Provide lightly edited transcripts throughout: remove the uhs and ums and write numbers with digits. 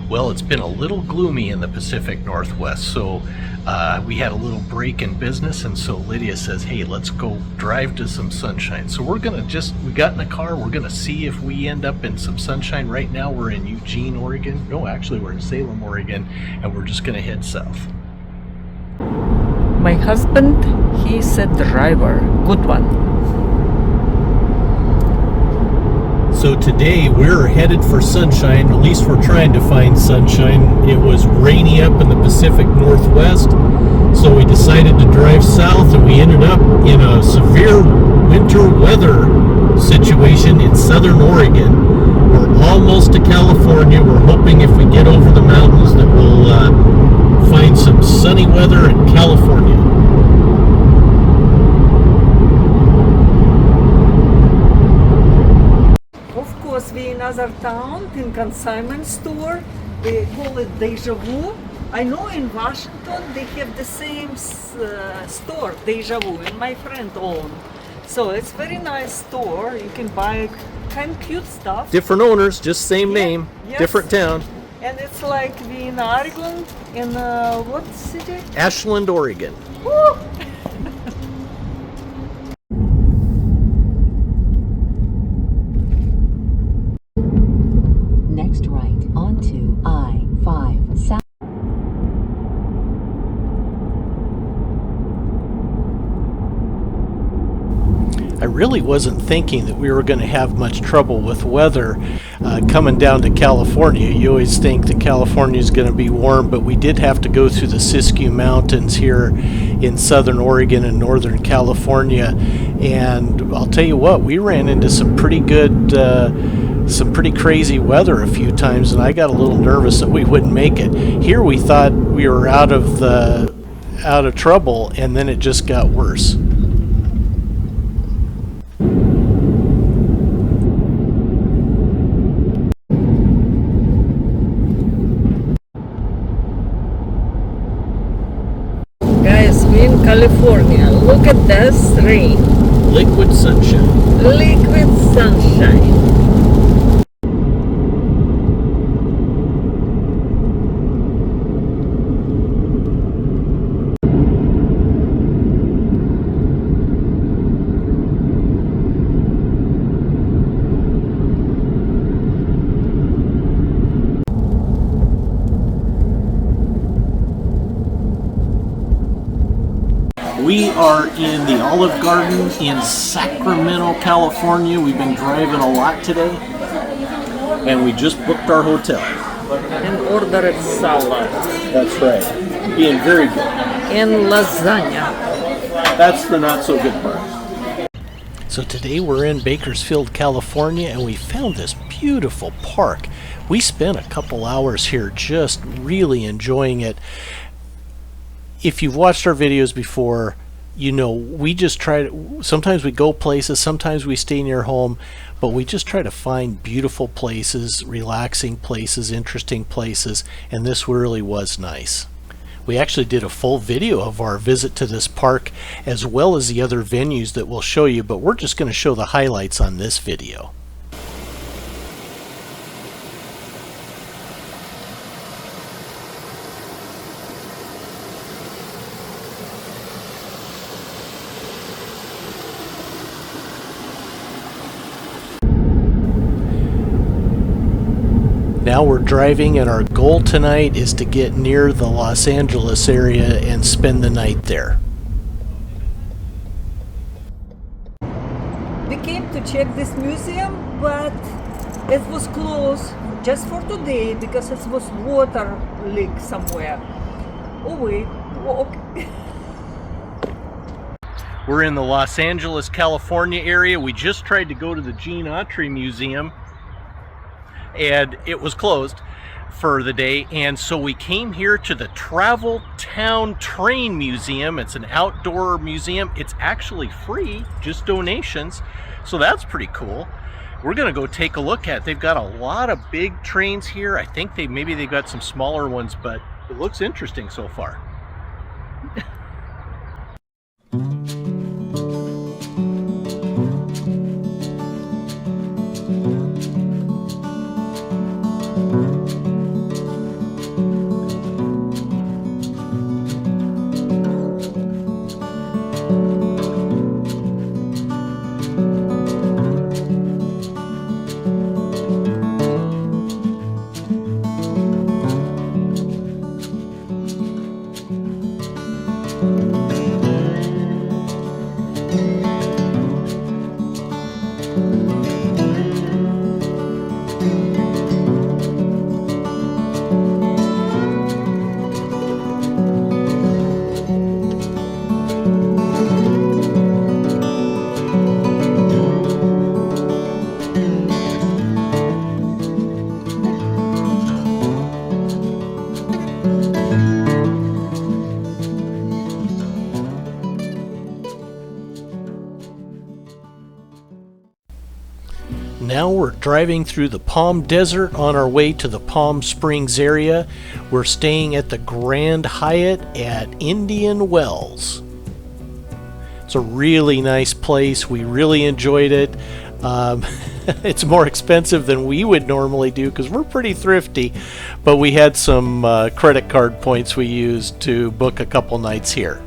Well, it's been a little gloomy in the Pacific Northwest, so we had a little break in business, and so Lydia says, hey, let's go drive to some sunshine. So we got in the car, we're gonna see if we end up in some sunshine. Right now we're in Eugene, Oregon. No, actually we're in Salem, Oregon, and we're just gonna head south. My husband, he's a driver, good one. So today we're headed for sunshine, at least we're trying to find sunshine. It was rainy up in the Pacific Northwest, so we decided to drive south, and we ended up in a severe winter weather situation in southern Oregon. We're almost to California. We're hoping if we get over the mountains that we'll find some sunny weather in California. We in another town, in consignment store, they call it Deja Vu. I know in Washington they have the same store, Deja Vu, and my friend owned. So it's very nice store. You can buy kind of cute stuff. Different owners, just same name, yes. Different town. And it's like we in Oregon, in what city? Ashland, Oregon. Woo! Next right onto I-5 South. I really wasn't thinking that we were going to have much trouble with weather coming down to California. You always think that California is going to be warm, but we did have to go through the Siskiyou Mountains here in southern Oregon and northern California, and I'll tell you what, we ran into some pretty crazy weather a few times, and I got a little nervous that we wouldn't make it. Here we thought we were out of trouble, and then it just got worse. Guys, we're in California. Look at this rain. Liquid sunshine. Liquid sunshine. We are in the Olive Garden in Sacramento, California. We've been driving a lot today, and we just booked our hotel. And ordered salad. That's right. Being very good. And lasagna. That's the not so good part. So today we're in Bakersfield, California, and we found this beautiful park. We spent a couple hours here just really enjoying it. If you've watched our videos before, you know we just try to, sometimes we go places, sometimes we stay near home, but we just try to find beautiful places, relaxing places, interesting places, and this really was nice. We actually did a full video of our visit to this park as well as the other venues that we'll show you, but we're just going to show the highlights on this video. Now we're driving, and our goal tonight is to get near the Los Angeles area and spend the night there. We came to check this museum, but it was closed just for today because it was water leak somewhere. Oh wait, oh, okay. We're in the Los Angeles, California area. We just tried to go to the Gene Autry Museum, and it was closed for the day, and so we came here to the Travel Town Train Museum. It's an outdoor museum. It's actually free, just donations, so that's pretty cool. We're gonna go take a look at it. They've got a lot of big trains here. I think maybe they've got some smaller ones, but it looks interesting so far. driving through the Palm Desert on our way to the Palm Springs area. We're staying at the Grand Hyatt at Indian Wells. It's a really nice place. We really enjoyed it. It's more expensive than we would normally do because we're pretty thrifty, but we had some credit card points we used to book a couple nights here.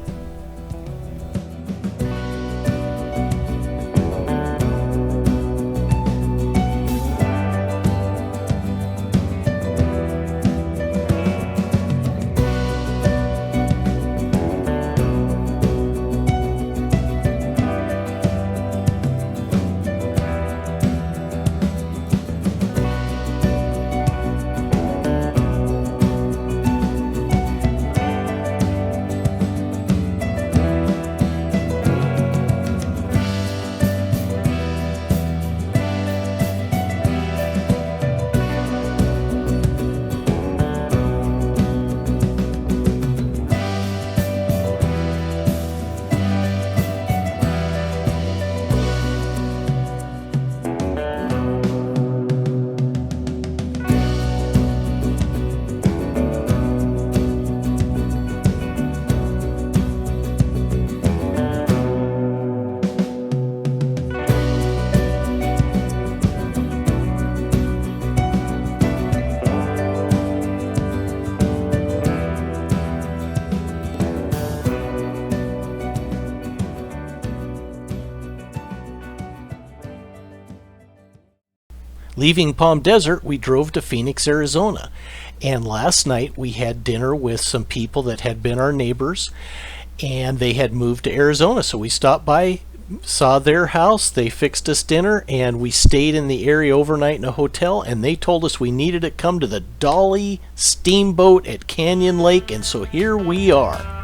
Leaving Palm Desert, we drove to Phoenix, Arizona. And last night we had dinner with some people that had been our neighbors, and they had moved to Arizona. So we stopped by, saw their house, they fixed us dinner, and we stayed in the area overnight in a hotel, and they told us we needed to come to the Dolly Steamboat at Canyon Lake, and so here we are.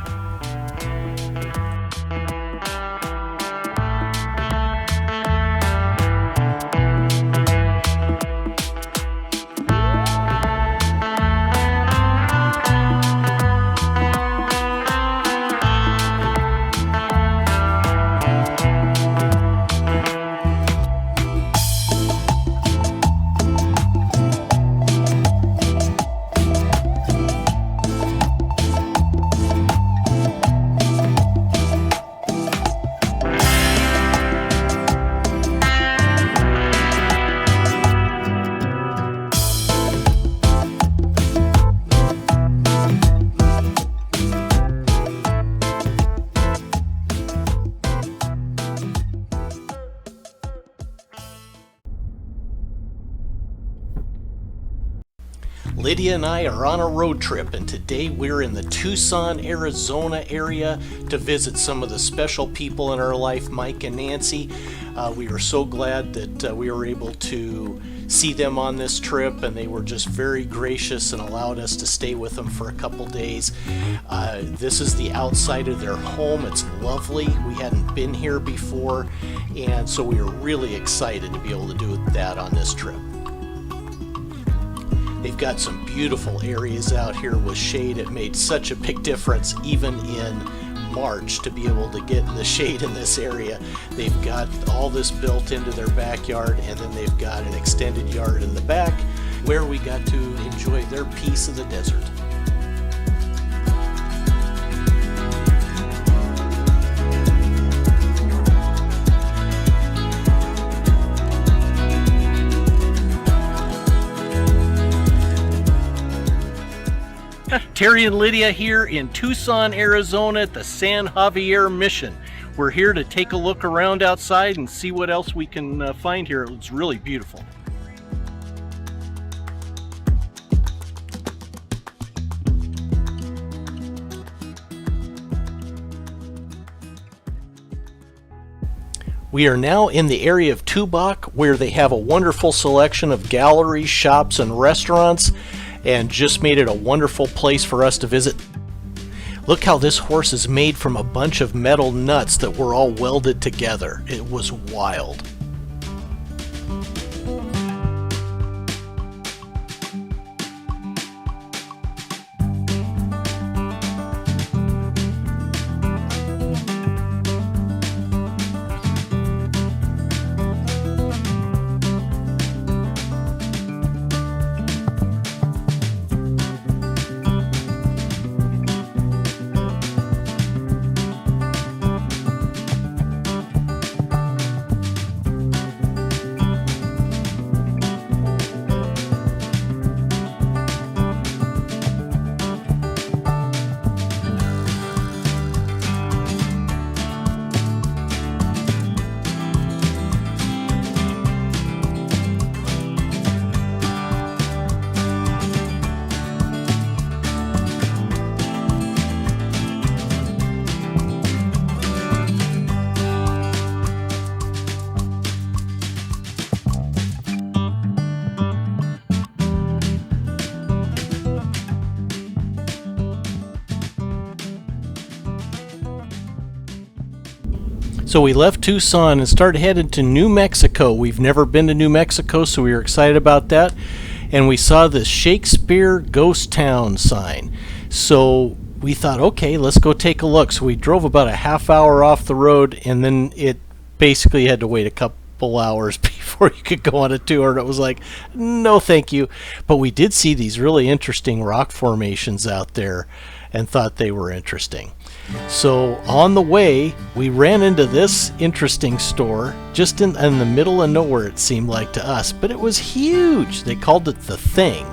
Lidia and I are on a road trip, and today we're in the Tucson, Arizona area to visit some of the special people in our life, Mike and Nancy. We are so glad that we were able to see them on this trip, and they were just very gracious and allowed us to stay with them for a couple days. This is the outside of their home. It's lovely. We hadn't been here before, and so we were really excited to be able to do that on this trip. They've got some beautiful areas out here with shade. It made such a big difference even in March to be able to get in the shade in this area. They've got all this built into their backyard, and then they've got an extended yard in the back where we got to enjoy their piece of the desert. Terry and Lidia here in Tucson, Arizona at the San Javier Mission. We're here to take a look around outside and see what else we can find here. It's really beautiful. We are now in the area of Tubac, where they have a wonderful selection of galleries, shops, and restaurants, and just made it a wonderful place for us to visit. Look how this horse is made from a bunch of metal nuts that were all welded together. It was wild. So we left Tucson and started heading to New Mexico. We've never been to New Mexico, so we were excited about that. And we saw this Shakespeare Ghost Town sign. So we thought, okay, let's go take a look. So we drove about a half hour off the road, and then it basically had to wait a couple hours before you could go on a tour. And it was like, no, thank you. But we did see these really interesting rock formations out there and thought they were interesting. So on the way, we ran into this interesting store just in the middle of nowhere, it seemed like to us, but it was huge. They called it The Thing.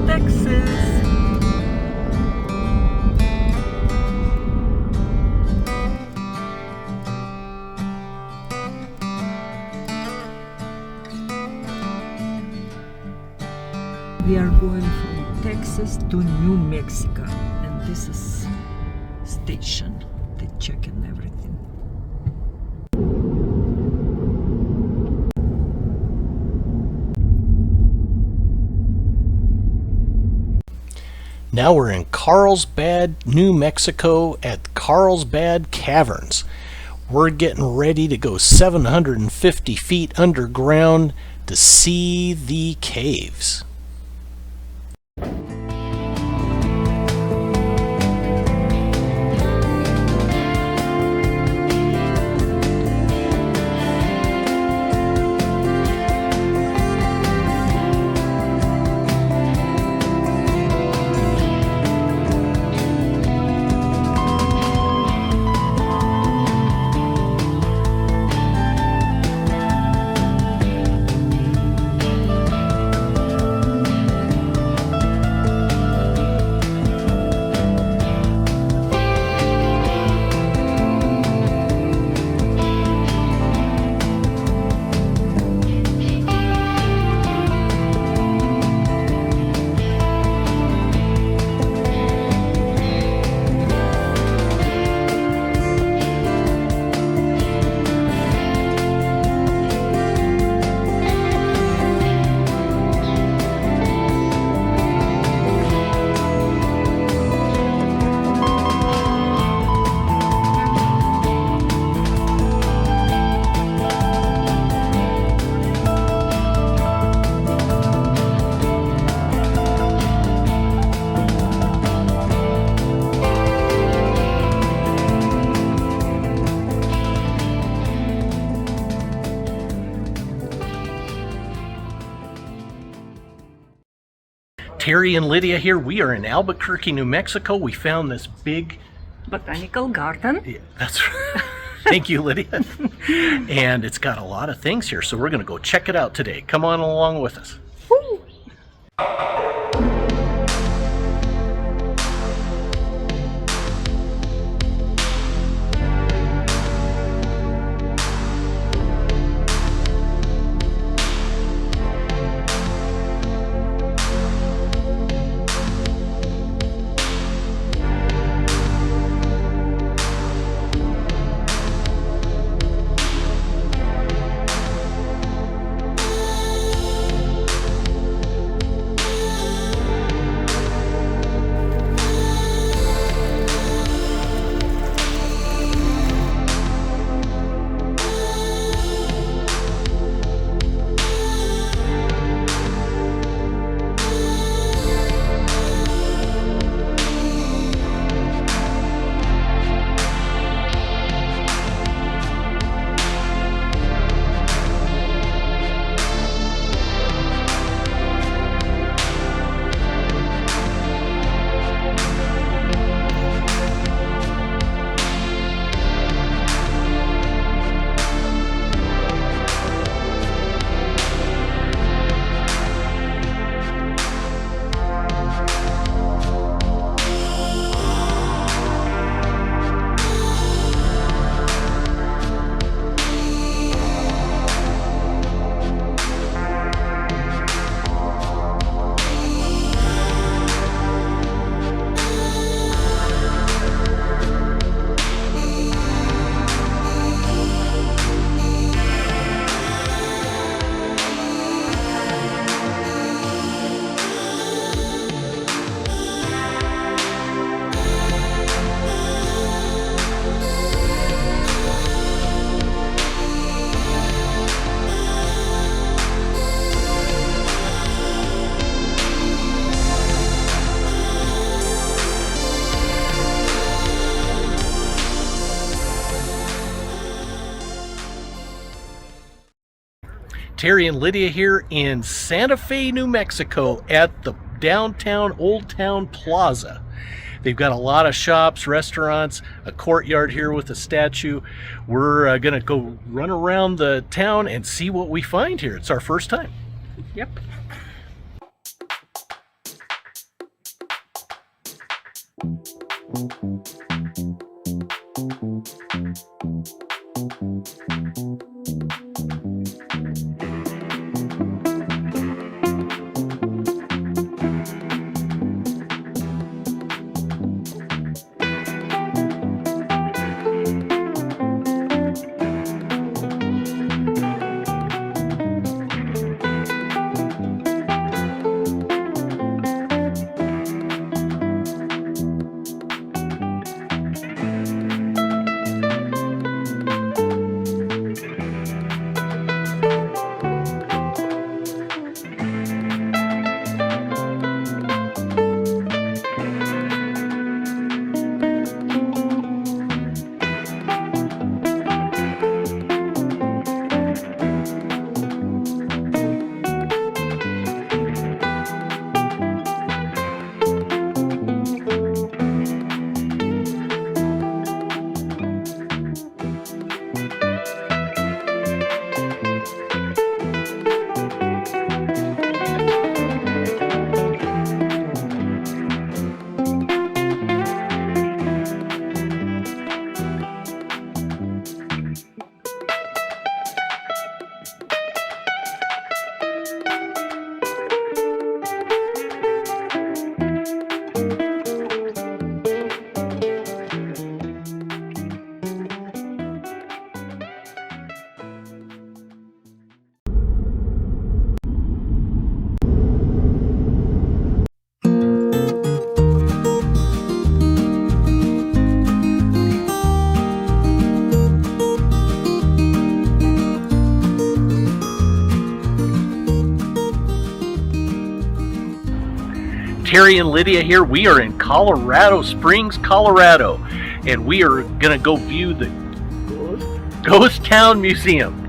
Texas. We are going from Texas to New Mexico, and this is station. They checking everything. Now we're in Carlsbad, New Mexico at Carlsbad Caverns. We're getting ready to go 750 feet underground to see the caves. Terry and Lydia here. We are in Albuquerque, New Mexico. We found this big Botanical garden. Yeah, that's right. Thank you, Lydia. And it's got a lot of things here, so we're going to go check it out today. Come on along with us. Woo! Terry and Lydia here in Santa Fe, New Mexico at the downtown Old Town Plaza. They've got a lot of shops, restaurants, a courtyard here with a statue. We're going to go run around the town and see what we find here. It's our first time. Yep. Terry and Lydia here. We are in Colorado Springs, Colorado, and we are going to go view the Ghost Town Museum.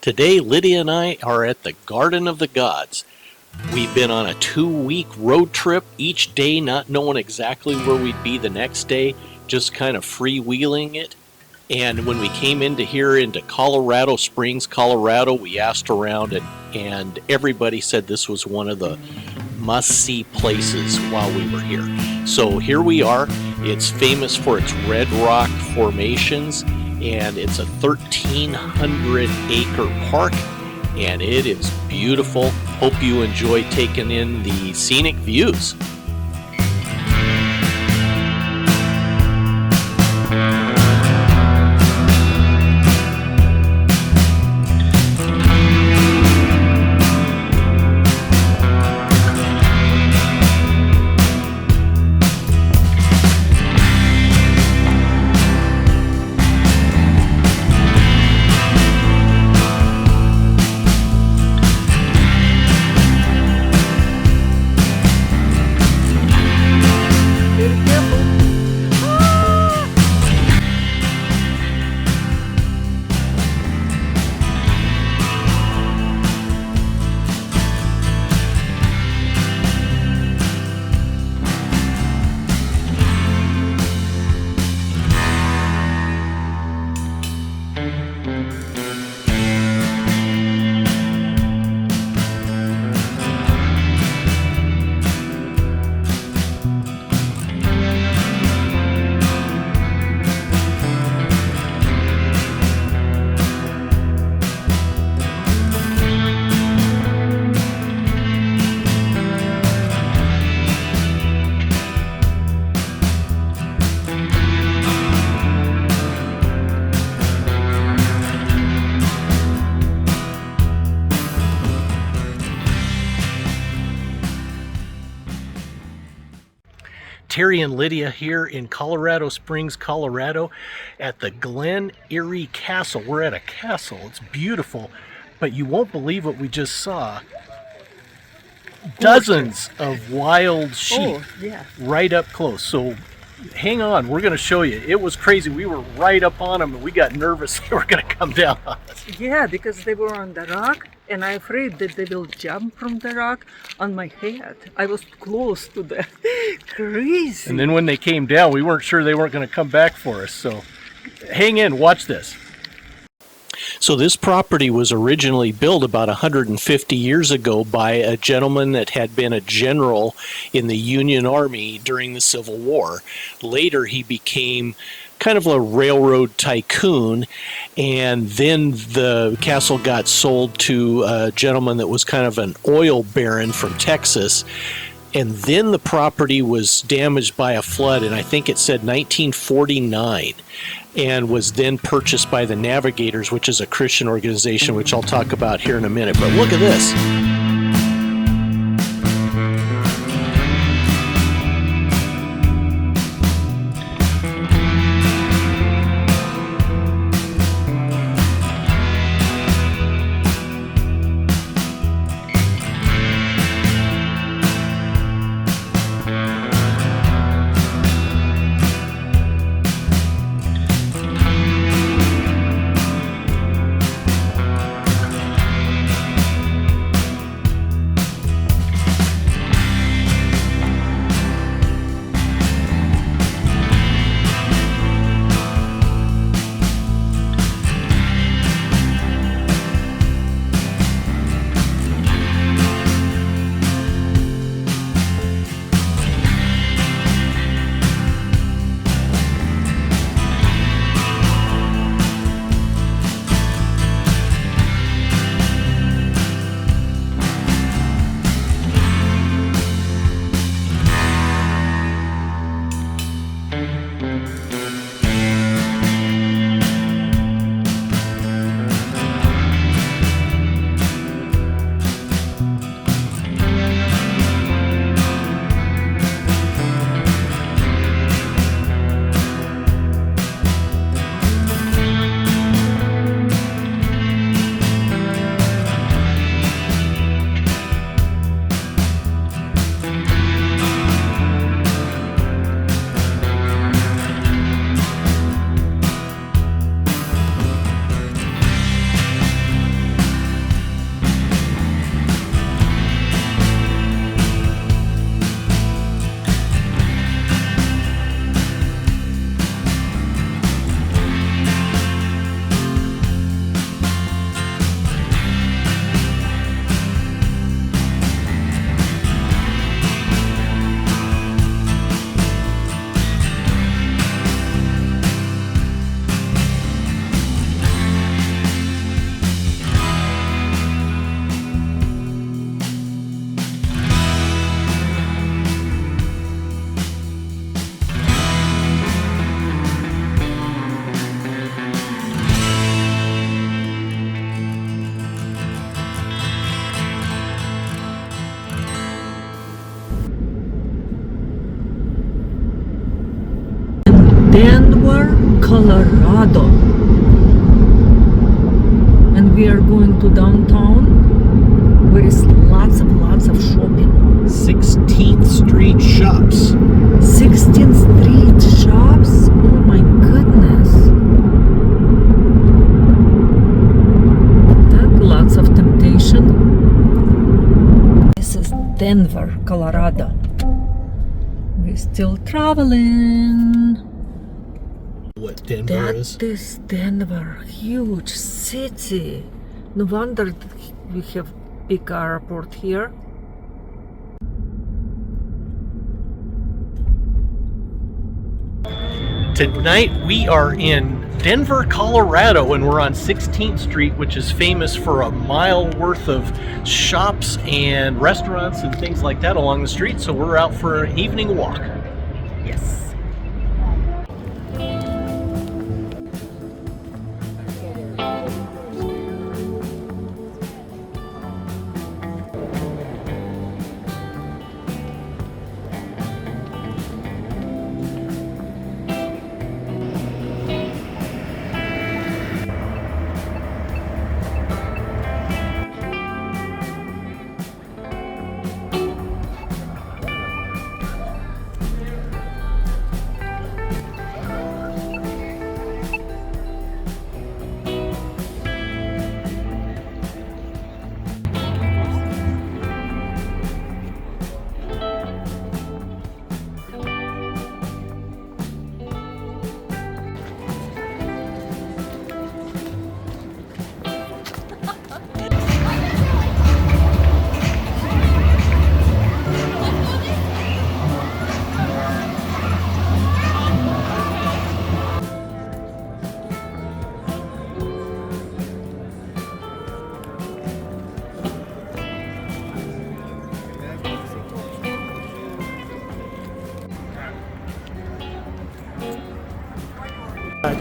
Today, Lydia and I are at the Garden of the Gods. We've been on a 2-week road trip, each day not knowing exactly where we'd be the next day, just kind of freewheeling it. And when we came into Colorado Springs, Colorado, we asked around and everybody said this was one of the must-see places while we were here. So here we are. It's famous for its red rock formations, and it's a 1,300-acre park, and it is beautiful. Hope you enjoy taking in the scenic views. Terry and Lidia here in Colorado Springs, Colorado at the Glen Erie Castle. We're at a castle. It's beautiful, but you won't believe what we just saw. Dozens of wild sheep right up close. So hang on, we're going to show you. It was crazy. We were right up on them and we got nervous they were going to come down on us. Yeah, because they were on the rock and I'm afraid that they will jump from the rock on my head. I was close to the crazy. And then when they came down, we weren't sure they weren't going to come back for us. So hang in, watch this. So this property was originally built about 150 years ago by a gentleman that had been a general in the Union Army during the Civil War. Later he became kind of a railroad tycoon, and then the castle got sold to a gentleman that was kind of an oil baron from Texas. And then the property was damaged by a flood, and I think it said 1949, and was then purchased by the Navigators, which is a Christian organization, which I'll talk about here in a minute. But look at this. Denver, Colorado. And we are going to downtown where is lots of shopping. 16th Street shops. 16th Street shops? Oh my goodness. That lots of temptation. This is Denver, Colorado. We're still traveling. What Denver is? That is Denver, huge city. No wonder we have big airport here. Tonight we are in Denver, Colorado, and we're on 16th Street, which is famous for a mile worth of shops and restaurants and things like that along the street. So we're out for an evening walk. Yes.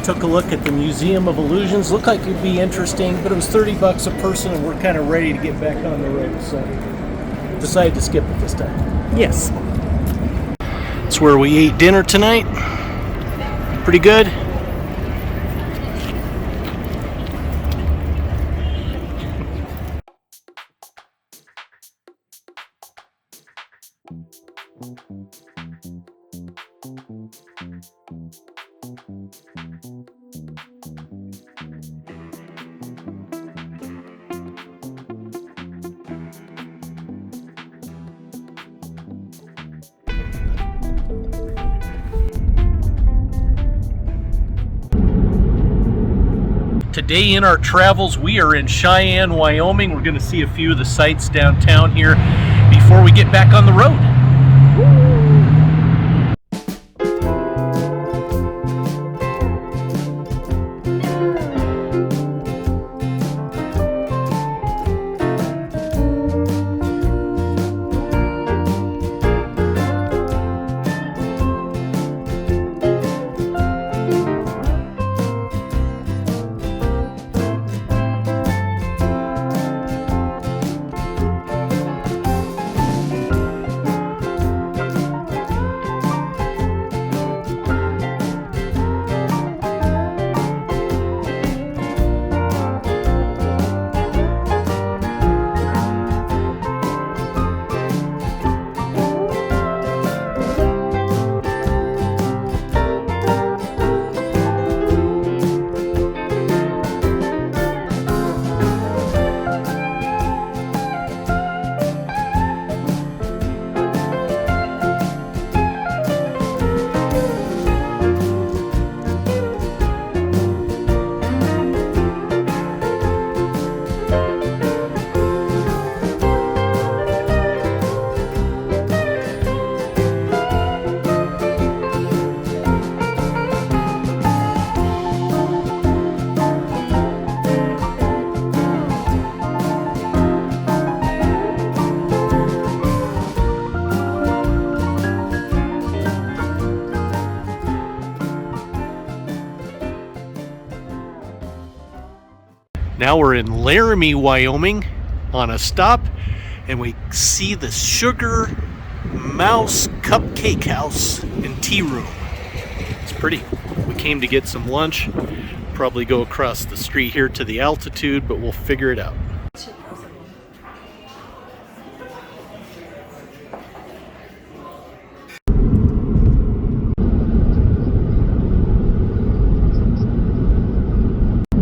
took a look at the Museum of Illusions. Looked like it'd be interesting, but it was $30 a person, and we're kind of ready to get back on the road, so decided to skip it this time. Yes. It's where we ate dinner tonight. Pretty good. Today in our travels, we are in Cheyenne, Wyoming. We're going to see a few of the sights downtown here before we get back on the road. Now we're in Laramie, Wyoming on a stop, and we see the Sugar Mouse Cupcake House and Tea Room. It's pretty. We came to get some lunch, probably go across the street here to the altitude, but we'll figure it out.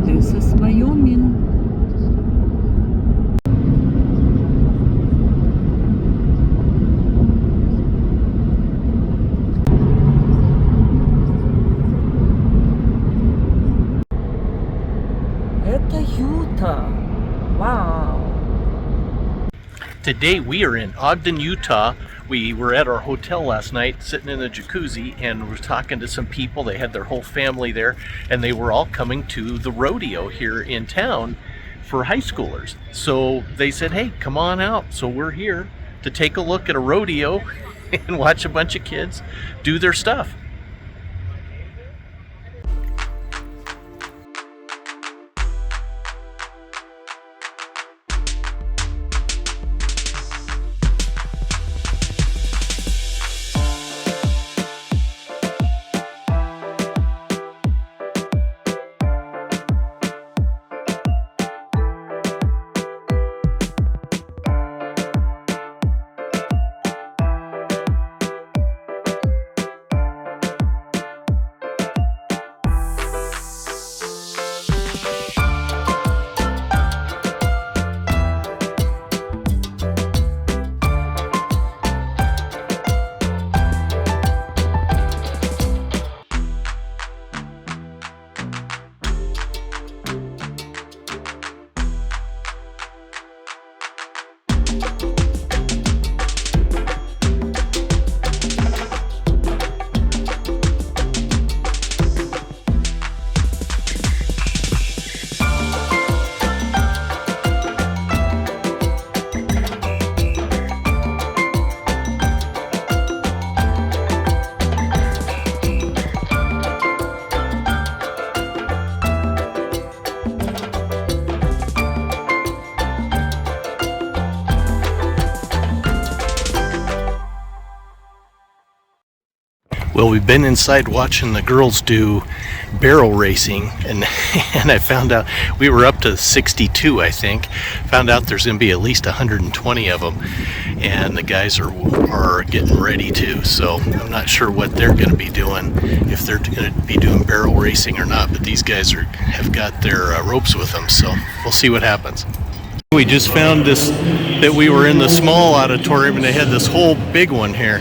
This is Wyoming. Это Utah. Wow. Today we are in Ogden, Utah. We were at our hotel last night sitting in a jacuzzi and we're talking to some people. They had their whole family there and they were all coming to the rodeo here in town for high schoolers. So they said, hey, come on out. So we're here to take a look at a rodeo and watch a bunch of kids do their stuff. Well, we've been inside watching the girls do barrel racing, and and I found out we were up to 62, I think. Found out there's going to be at least 120 of them, and the guys are getting ready to. So I'm not sure what they're going to be doing, if they're going to be doing barrel racing or not. But these guys have got their ropes with them, so we'll see what happens. We just found this, that we were in the small auditorium, and they had this whole big one here.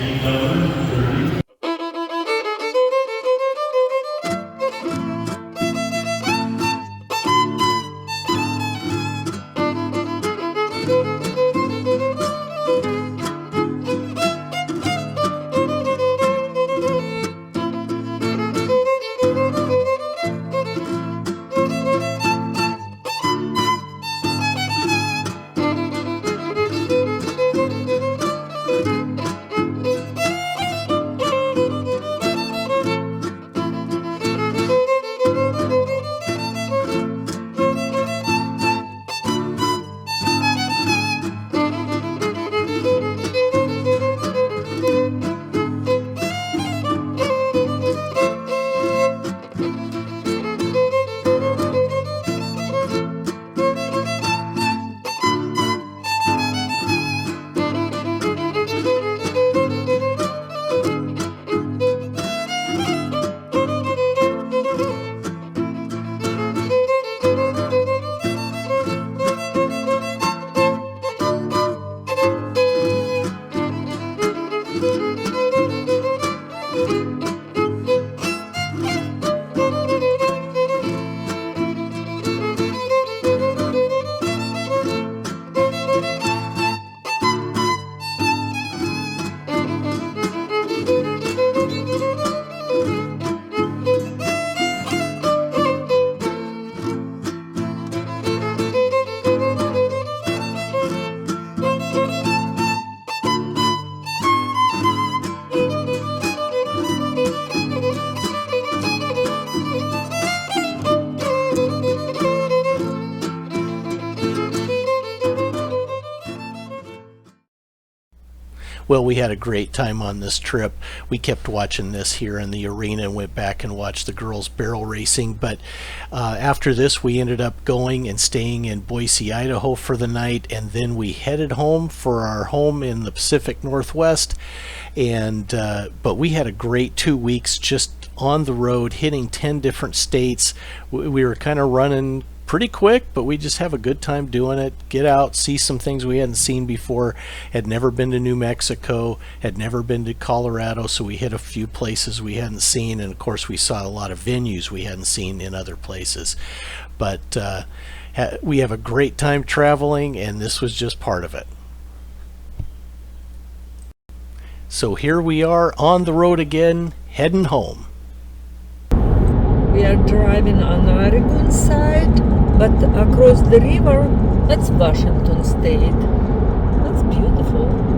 Well, we had a great time on this trip. We kept watching this here in the arena and went back and watched the girls barrel racing. But after this, we ended up going and staying in Boise, Idaho for the night, and then we headed home for our home in the Pacific Northwest. And but we had a great 2 weeks just on the road, hitting 10 different states. We were kind of running pretty quick, but we just have a good time doing it. Get out, see some things we hadn't seen before. Had never been to New Mexico, had never been to Colorado, so we hit a few places we hadn't seen, and of course we saw a lot of venues we hadn't seen in other places. But we have a great time traveling, and this was just part of it. So here we are on the road again, heading home. We are driving on Oregon side, but across the river, that's Washington State. That's beautiful.